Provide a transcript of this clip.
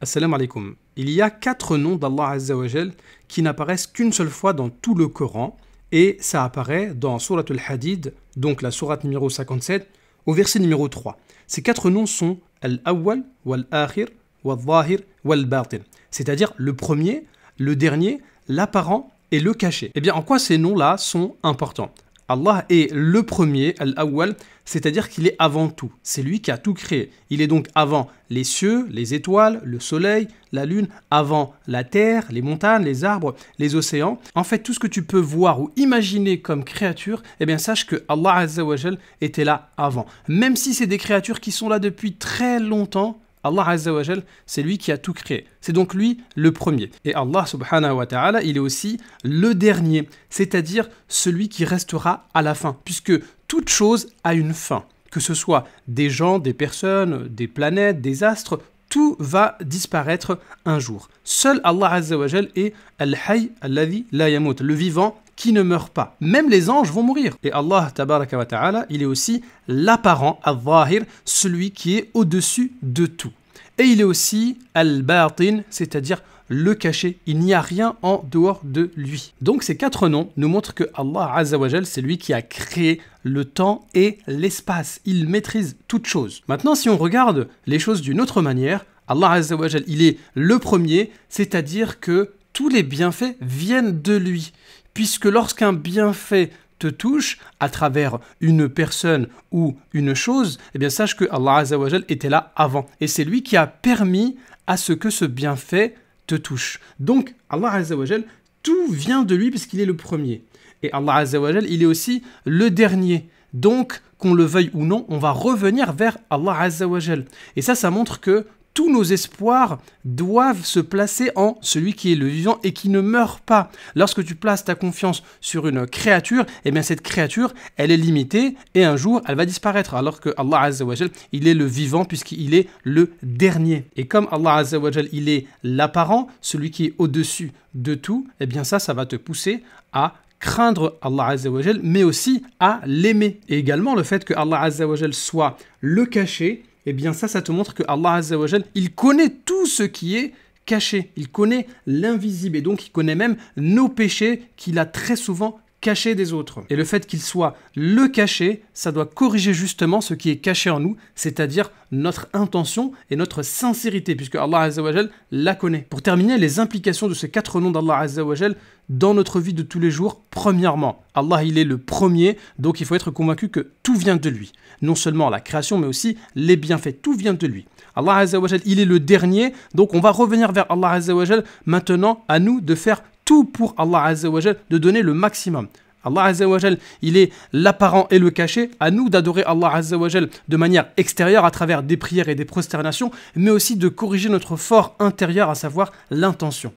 Assalamu alaikum. Il y a 4 noms d'Allah Azza wa Jal qui n'apparaissent qu'une seule fois dans tout le Coran et ça apparaît dans Surat al-Hadid, donc la sourate numéro 57, au verset numéro 3. Ces 4 noms sont Al-Awwal, Wal-Akhir, Wal-Zahir, Wal-Batin, c'est-à-dire le premier, le dernier, l'apparent et le caché. Eh bien, en quoi ces noms-là sont importants ? Allah est le premier, Al-Awwal, c'est-à-dire qu'il est avant tout. C'est lui qui a tout créé. Il est donc avant les cieux, les étoiles, le soleil, la lune, avant la terre, les montagnes, les arbres, les océans. En fait, tout ce que tu peux voir ou imaginer comme créature, eh bien, sache que Allah Azza wa Jal était là avant. Même si c'est des créatures qui sont là depuis très longtemps, Allah Azza wa Jal, c'est lui qui a tout créé. C'est donc lui le premier. Et Allah subhanahu wa ta'ala, il est aussi le dernier, c'est-à-dire celui qui restera à la fin, puisque toute chose a une fin. Que ce soit des gens, des personnes, des planètes, des astres, tout va disparaître un jour. Seul Allah Azza wa Jal est Al-Hayy alladhi la yamut, le vivant qui ne meurt pas. Même les anges vont mourir. Et Allah tabaraka wa ta'ala, il est aussi l'apparent, Al-Zahir, celui qui est au-dessus de tout. Et il est aussi Al-Batin, c'est-à-dire le caché. Il n'y a rien en dehors de lui. Donc ces 4 noms nous montrent que Allah Azza wa Jal, c'est lui qui a créé le temps et l'espace. Il maîtrise toutes choses. Maintenant, si on regarde les choses d'une autre manière, Allah Azza wa Jal, il est le premier, c'est-à-dire que tous les bienfaits viennent de lui. Puisque lorsqu'un bienfait te touche à travers une personne ou une chose, eh bien sache que Allah Azza wa Jal était là avant. Et c'est lui qui a permis à ce que ce bienfait te touche. Donc Allah Azza wa Jal, tout vient de lui puisqu'il est le premier. Et Allah Azza wa Jal, il est aussi le dernier. Donc, qu'on le veuille ou non, on va revenir vers Allah Azza wa Jal. Et ça montre que tous nos espoirs doivent se placer en celui qui est le vivant et qui ne meurt pas. Lorsque tu places ta confiance sur une créature, eh bien cette créature, elle est limitée et un jour, elle va disparaître. Alors que Allah Azza wa Jal, il est le vivant puisqu'il est le dernier. Et comme Allah Azza wa Jal, il est l'apparent, celui qui est au-dessus de tout, eh bien ça va te pousser à craindre Allah Azza wa Jal, mais aussi à l'aimer. Et également le fait que Allah Azza wa Jal soit le caché, eh bien ça te montre que Allah Azza wa Jal, il connaît tout ce qui est caché. Il connaît l'invisible et donc il connaît même nos péchés qu'il a très souvent cachés des autres. Et le fait qu'il soit le caché, ça doit corriger justement ce qui est caché en nous, c'est-à-dire notre intention et notre sincérité, puisque Allah Azza wa Jal la connaît. Pour terminer, les implications de ces 4 noms d'Allah Azza wa Jal dans notre vie de tous les jours, premièrement, Allah il est le premier, donc il faut être convaincu que tout vient de lui. Non seulement la création, mais aussi les bienfaits, tout vient de lui. Allah Azza wa Jal, il est le dernier, donc on va revenir vers Allah Azza wa Jal. Maintenant, à nous de faire tout pour Allah Azza wa Jal, de donner le maximum. Allah Azza wa Jal, il est l'apparent et le caché. À nous d'adorer Allah Azza wa Jal de manière extérieure à travers des prières et des prosternations, mais aussi de corriger notre fort intérieur, à savoir l'intention.